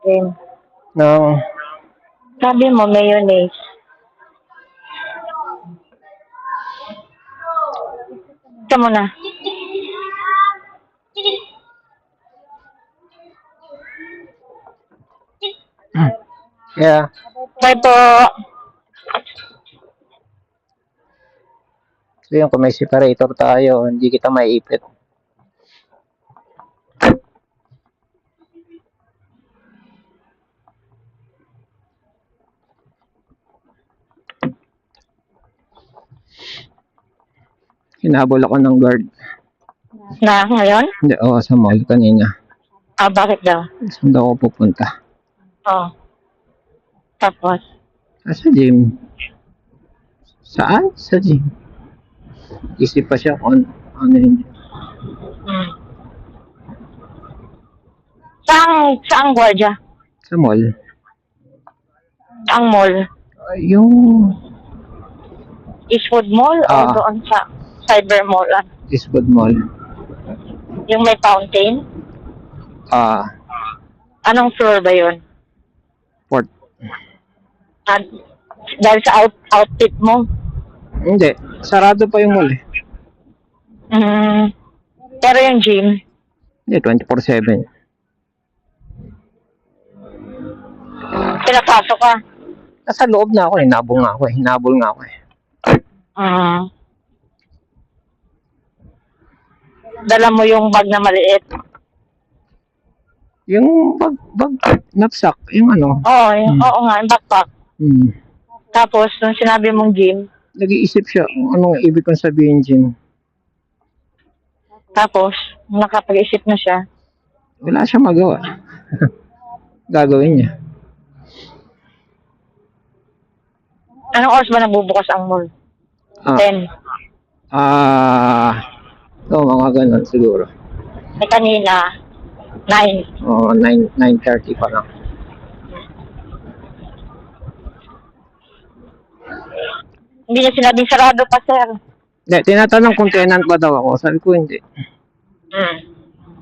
cream. ng Sabi mo, mayonnaise. Ito mo na. yeah. Bye po. So yun, kung may separator tayo, hindi kita maiipit. Hinabol ako ng guard. Na, ngayon? Hindi, sa mall kanina. Bakit daw? Saan daw ako pupunta? Tapos? Sa gym. Saan? Sa gym. Isip pa siya kung ano yun. Saang gwardiya? Sa mall. Saang mall? Yung Eastwood Mall o doon sa Cyber Mall? Eastwood Mall. Yung may fountain? Anong floor ba yun? Port. Dahil sa outfit mo? Hindi. Sarado pa yung mall eh. Pero yung gym? Hindi, 24/7. Pinapasok ka? Nasa loob na ako eh. Hinabol nga ako eh. Dala mo yung bag na maliit? Yung bag knapsack, yung ano. Oo nga, yung backpack. Tapos, nung sinabi mong gym? Nag-iisip siya kung anong ibig kong sabihin gym. Tapos, nakapag-isip na siya? Wala siya magawa. Gagawin niya. Anong oras ba nagbubukas ang mall? 10? Mga ganun siguro. Kanina, 9. 9:30 pa lang. Hindi niya sinabing sarado pa, sir. Hindi, tinatanong kung tenant ba daw ako. Sabi ko hindi.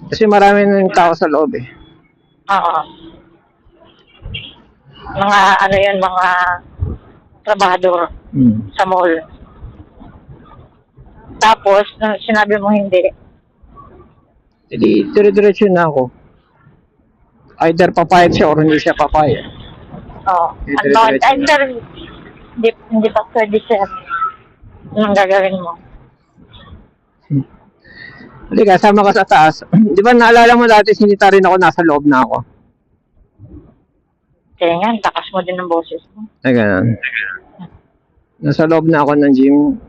Kasi marami na yung tao sa loob eh. Oo. Mga trabahador sa mall. Tapos, sinabi mo hindi. Hindi, dire-diretso na ako. Either papayag siya or hindi siya papayag. Sir, hindi pa pwede, sir. Anong gagawin mo? Hindi, kasama ka sa taas. Di ba naalala mo dati sinita rin ako, nasa loob na ako? Kaya nga, takas mo din ng boses mo. Ay, ganun. Nasa loob na ako ng gym.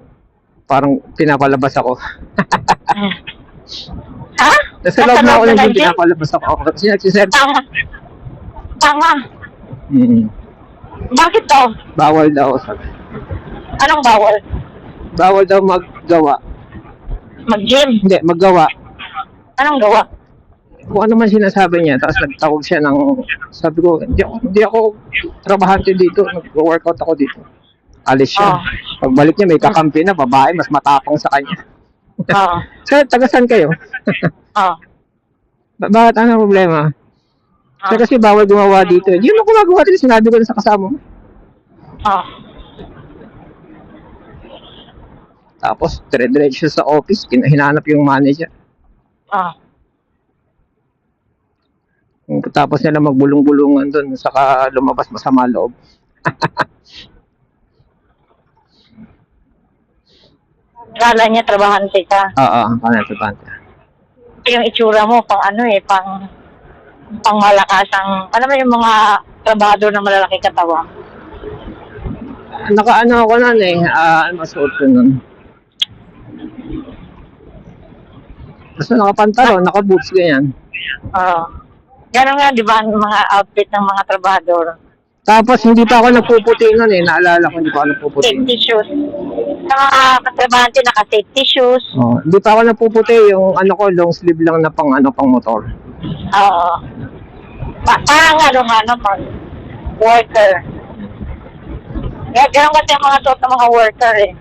Parang pinapalabas ako. Ha? Nasa loob na ako ng gym, pinapalabas ako. Kasi nagsiserve. Tama. Bakit daw? Bawal daw, sabi. Anong bawal? Bawal daw maggawa. Mag-gym? Hindi, maggawa. Anong gawa? Kung ano man sinasabi niya, tapos nagtawag siya ng, sabi ko, hindi ako trabahante dito, nag-workout ako dito. Alis siya. Pagbalik niya, may kakampi na, babae, mas matapang sa kanya. Sir, tagasan kayo? Bakit ano problema? Sir, kasi bawal gumawa dito. Hindi mo gumagawa dito, sinabi ko na sa kasama mo. Tapos, dire-diretso sa office, hinahanap yung manager. Tapos nila magbulong-bulungan doon, saka lumabas masama loob. Kala niya trabahante ka. Trabahante. Yung itsura mo, pang malakasang, ano ba yung mga trabahador na malalaki katawan? Naka-ano ako nun eh, masuot ko nun. Basta nakapantalon, naka-boots, ganyan. Gano'n nga, di ba, ang mga outfit ng mga trabahador? Tapos, hindi pa ako nagpuputi nun eh. Naalala ko, hindi pa ako nagpuputi. Safety shoes. Mga katrabahante, naka-safety shoes. Hindi pa ako nagpuputi. Yung ano ko, long sleeve lang na pang motor. Parang pang worker. Gano'n kasi ang mga suot ng mga worker eh.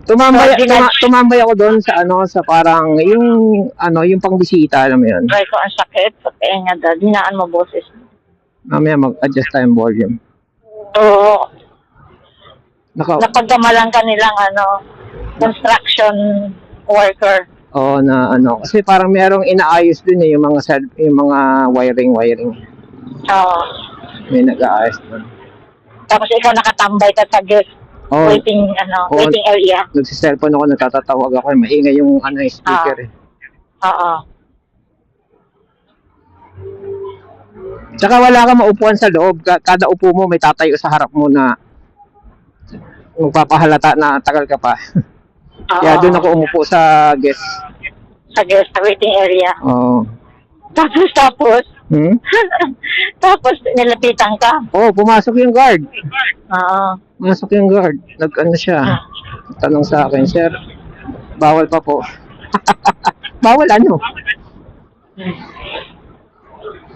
tumambay ako doon sa sa parang yung pangbisita, alam mo yun. Try ko ang sakit. Kaya nga dad, hinaan mo boses. Mamaya mag-adjust tayo ng volume. Oo. Napagkamalan ka nilang construction worker. Oo, kasi parang merong inaayos din yung mga wiring. Oo. May nag-aayos doon. Tapos ikaw nakatambay ka sa guest waiting area. Nagsi-cellphone ako, nagtatatawag ako, maingay yung speaker Oo. Tsaka wala kang maupuan sa loob. Kada upo mo may tatayo sa harap mo na magpapahalata na tagal ka pa. Kaya doon ako umupo sa guest. Sa waiting area. Oo. Tapos? Tapos nilapitan ka? Oo, pumasok yung guard. Oo. Pumasok yung guard. Siya. Tanong sa akin, sir, bawal pa po. Bawal ano?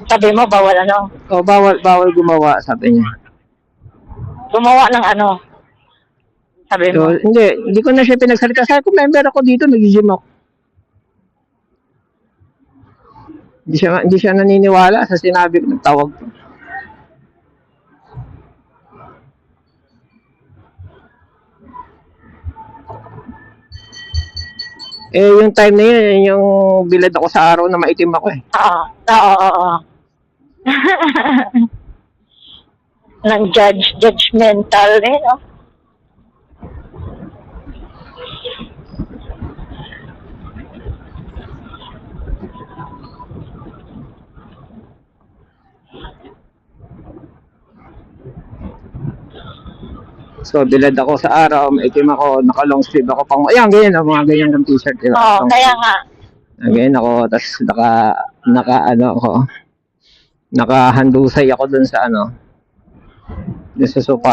Sabi mo, bawal ano? Oo, bawal gumawa, sabi niya. Gumawa ng ano? Sabi mo? So, hindi ko na siya pinagsalita. Sabi ko, member ako dito, nag-gym ako. Hindi siya naniniwala sa sinabi ko, nagtawag ko. Yung time na yun, yung bilad ako sa araw na maitim ako eh. Oo. Nang judgmental no? So, bilad ako sa araw, maitim ako, naka-long sleeve ako pang, ayan, ganyan, mga ganyan ng t-shirt. Diba? Oo, kaya nga. Ganyan ako, tapos nakahandusay ako dun sa dun sa sofa.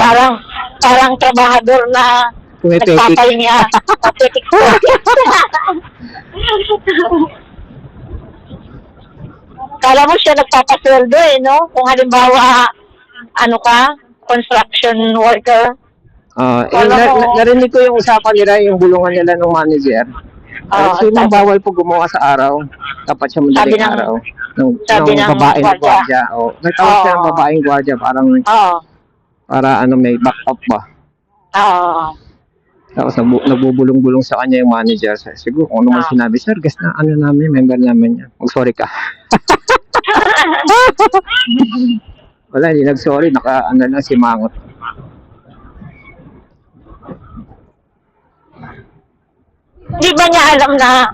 Parang trabahador na nagpapahinga. Kala mo siya nagpapasweldo no? Kung halimbawa, construction worker. Narinig ko yung usapan nila, yung bulungan nila ng manager. Kasi bawal po gumawa sa araw. Dapat siya madaling araw. Ng babaeng gwardiya. Nagtawag siya ng babaeng gwardiya. Para may backup ba. Tapos nagbubulong-bulong sa kanya yung manager. Siguro kung ano man sinabi, sir, guest na namin, member namin yan. Sorry ka. Wala, hindi nag-sorry. Lang si Mangot. Di ba niya alam na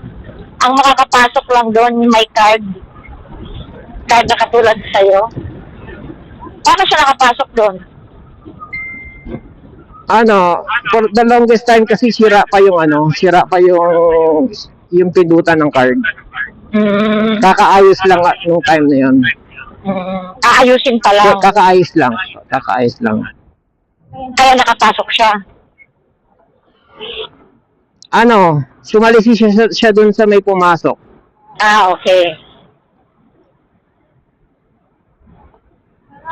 ang makakapasok lang doon may card na katulad sa'yo? Paano siya nakapasok doon? For the longest time kasi sira pa yung pindutan ng card. Kakaayos lang nung time na yun. Aayusin pa lang. Kakaayos lang. Kaya nakapasok siya. Sumalisi siya dun sa may pumasok. Okay.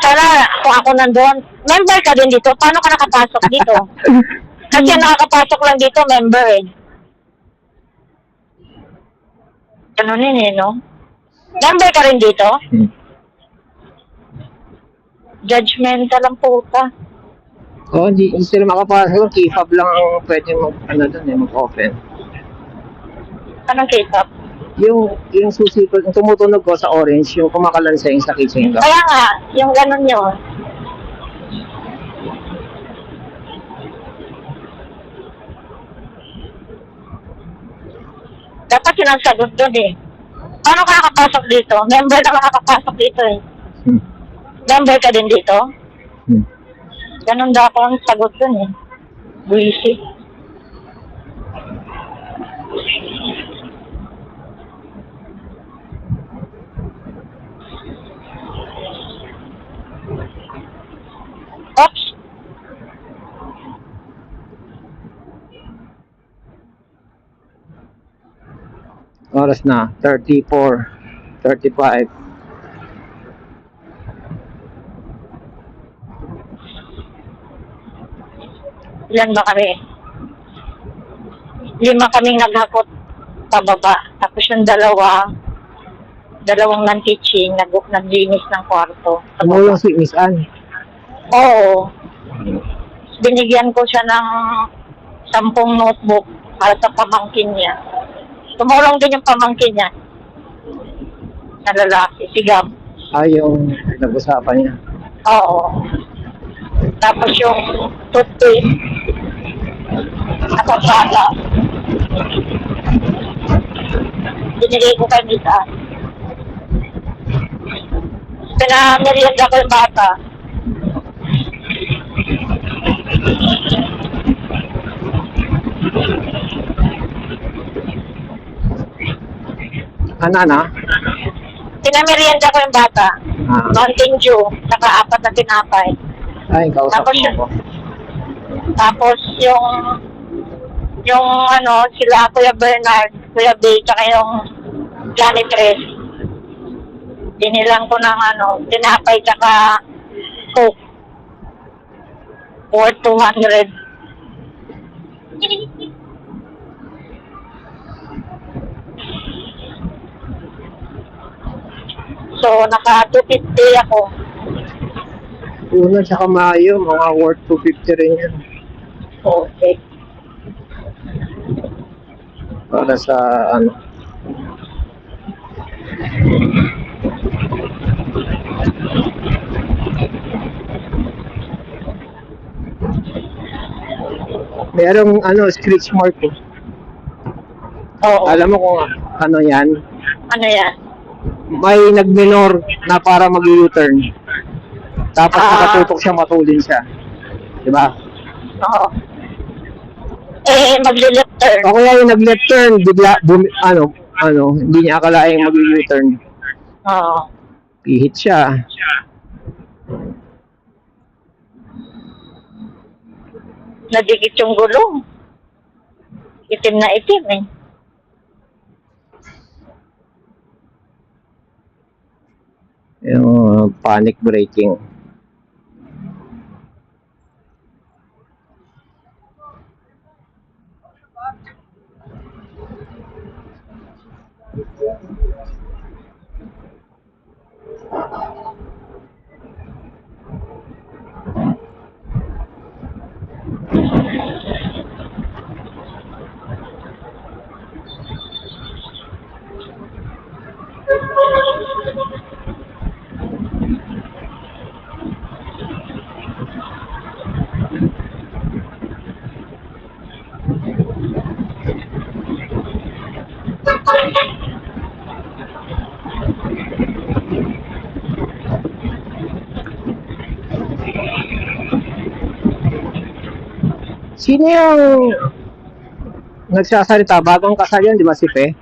Sana kung ako nandun, member ka din dito. Paano ka nakapasok dito? Kasi nakakapasok lang dito, member Ganun no? Member ka rin dito? Judgmental ang puta. Hindi sila makapasok. Key-fob lang ang pwede mag-open. Anong key-fob? Yung susi ko, yung tumutunog ko sa orange, yung kumakalanseng sa kitchen ko. Kaya nga, yung ganun yun. Dapat yun ang sagot doon Paano ka nakapasok dito? Member na makakapasok dito Member ka din dito? Ganun dapat ang sagot doon Buisit. Oops. Oras na, 34, 35. Ilan ba kami? 5 kaming naghakot pababa. Tapos yung dalawang non-teaching, naglinis ng kwarto. Tumulong si Miss Ann. Oo. Binigyan ko siya ng 10 notebook para sa pamangkin niya. Tumulong din yung pamangkin niya. Na lalaki, si Gab. Yung nag-usapan niya. Oo. Tapos yung toothpaste, nakasala. Binigay ko kay Mita. Pinamerienda ko yung bata. Ano? Pinamerienda ko yung bata. Mountain Dew, saka 4 na tinapay. Ay, kausap Tapos mo ko. Tapos yung sila Kuya Bernard, Kuya Bay, tsaka yung janitress. Dinilang ko ng tinapay tsaka coke. Worth 200. So, naka 250 ako. Una tsaka Mayo, mga worth 250 rin yan. Okay. Para sa merong scratch mark ko. Oo. Alam mo kung ano yan? Ano yan? May nag-minor na para mag-U-turn. Tapos nakatutok siya, matulin siya. Diba? Oo. Magli-left turn. O kaya yung nag-left turn, bigla, hindi niya akalaing mag-U-turn. Oo. Pihit siya. Nadikit yung gulong. Itim na itim eh. Yung panic braking. Sino yung nagsasalita? Bagong kasal yan, di ba si Pe?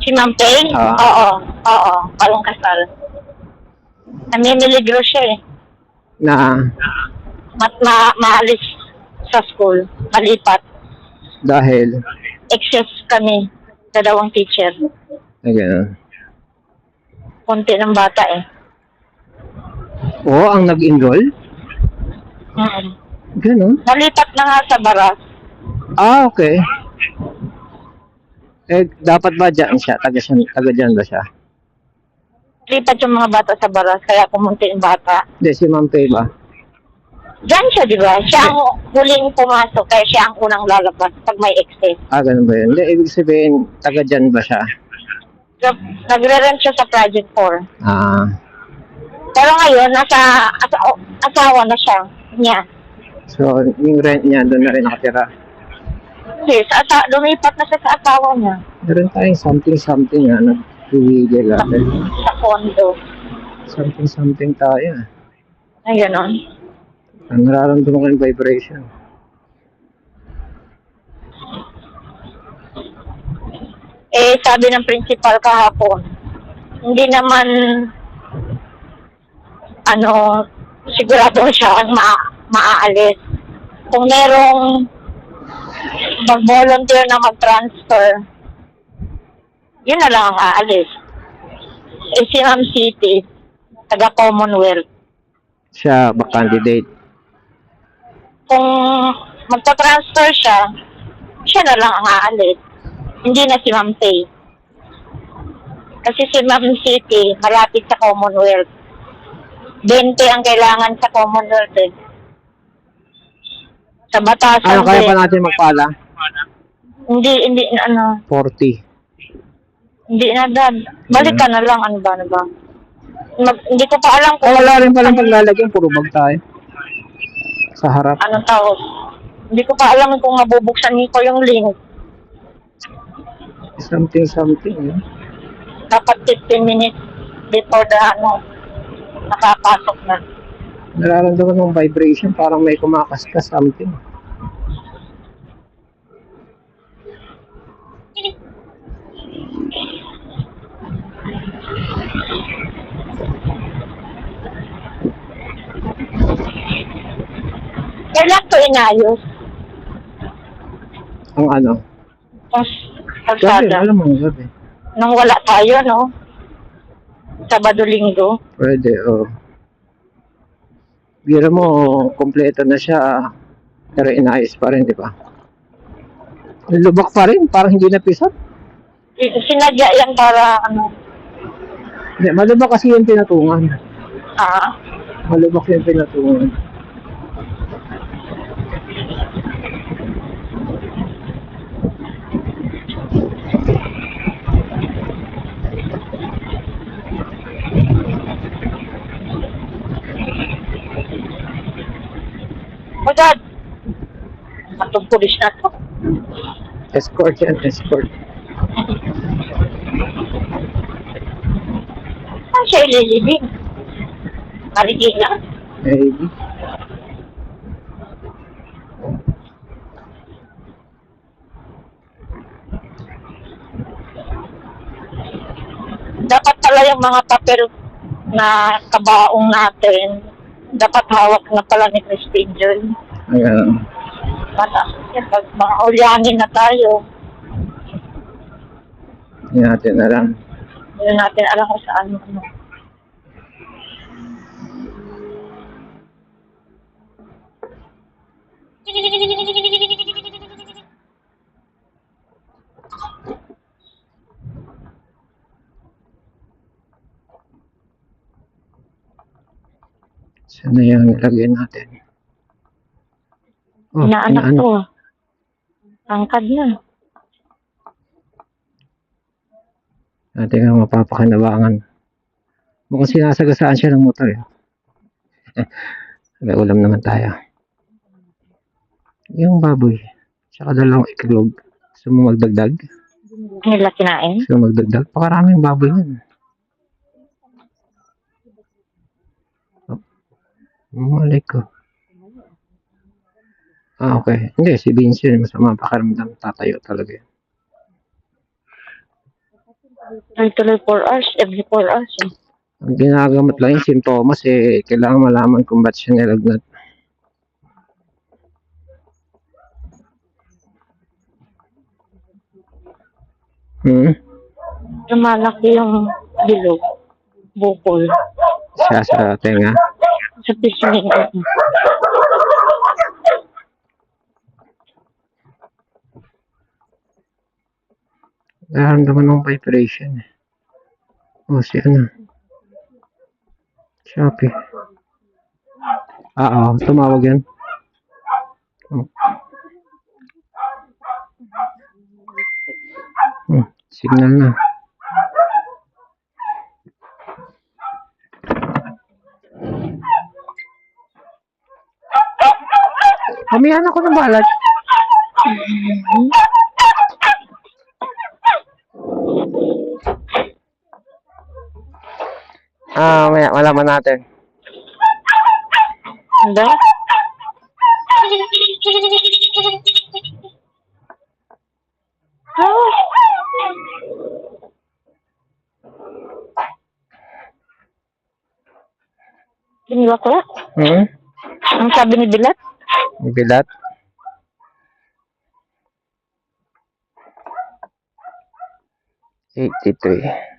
Si Ma'am Pei? Ah. Oo. Bagong kasal. Namimiligro siya eh. Na Maalis sa school. Malipat. dahil Excess kami. 2 teacher. ay gano'n. Konti ng bata eh. Oo, ang nag-enroll? Gano'n? Nalipat na nga sa Baras. Okay. Dapat ba dyan siya? Taga dyan ba siya? Lipat yung mga bata sa Baras, kaya pumunti yung bata. Hindi, si Ma'am Pei ba? Diyan siya, di ba? Siya ang huling pumasok, kaya siya ang unang lalabas pag may excess. Ganun ba yun? Hindi, ibig sabihin, taga dyan ba siya? Nagre-rent siya sa Project 4. Pero ngayon, asawa na siya niya. So, yung rent niya, doon na rin nakatira. Yes, lumipat na siya sa asawa niya. Meron tayong something nagpihigil natin. Sa condo. Something tayo. Ay, ganon. Ang nararamdaman ko yung vibration. Sabi ng principal kahapon, hindi naman, sigurado siya ang maaalis. Kung merong mag-volunteer na mag-transfer, yun na lang ang aalis. Si Ma'am City, taga-Commonwealth. Siya ba candidate? Kung magta-transfer siya, siya na lang ang aalis. Hindi na si Ma'am Tay. Kasi si Ma'am City, malapit sa Commonwealth. 20 ang kailangan sa Commonwealth eh. Sa batasan Ano, kaya din. pa natin magpala? Hindi, ano, 40. hindi na dad. Balik ka na lang, ano ba? Hindi ko pa alam Oh, wala rin palang paglalagyan, puro bag tayo. Sa harap. anong tawag. Hindi ko pa alam kung mabubuksan ko yung link. Something. Eh. Dapat 15 minutes before the, nakapasok na. Nararamdaman ng vibration, parang may kumakaskas something. Kailan to inayos? Ang ano? Tapos, Gabi, kalsada. alam mo, gabi. Nung wala tayo, no? Sabado-linggo. Pwede, oh. Bira mo, kompleto na siya, pero inayos pa rin, di ba? Lubak pa rin, parang hindi napisat. Sinadya yan para, Hindi, malubak kasi yung pinatungan. ah, Malubak yung pinatungan. oh God! Matong pulis na to. Escort yan, escort. Saan siya ililibing? Marikina? Maybe. Dapat pala yung mga papel na kabaong natin, dapat hawak na pala ni Christine John. Ayan. Pag mga ulyanin na tayo, Hindi natin alam. hindi natin alam kung saan. Sana yung ilagay natin. Oh, Inaanak to. Angkad na. Natin nga mapapakinabangan. Mukhang sinasagasaan siya ng motor. Eh. May ulam naman tayo. Yung baboy. Tsaka dalawang iklog. Gusto mo magdagdag? Nila kinain. Gusto mo magdagdag? Pakaraming baboy yan. Malay ko. Ah, okay. Hindi, si Vince yun. Masama pakiramdam. Tatayo talaga yun. Tuloy 4 hours, every 4 hours. Eh. Ang ginagamot lang yung simptomas eh. Kailangan malaman kung ba't siya nilagnat. Lumalaki yung bilog. Bukol. Siya sa tenga. Sa pisngi. Nararamdaman ng vibration eh. Oh, si ano? Shopee. Oo, tumawag yan. Oh. Signal na. Pamihan ako ng balat. Malaman natin. Hindi? Biniwa ko? Ang sabi ni Bilat? Bilat? 83.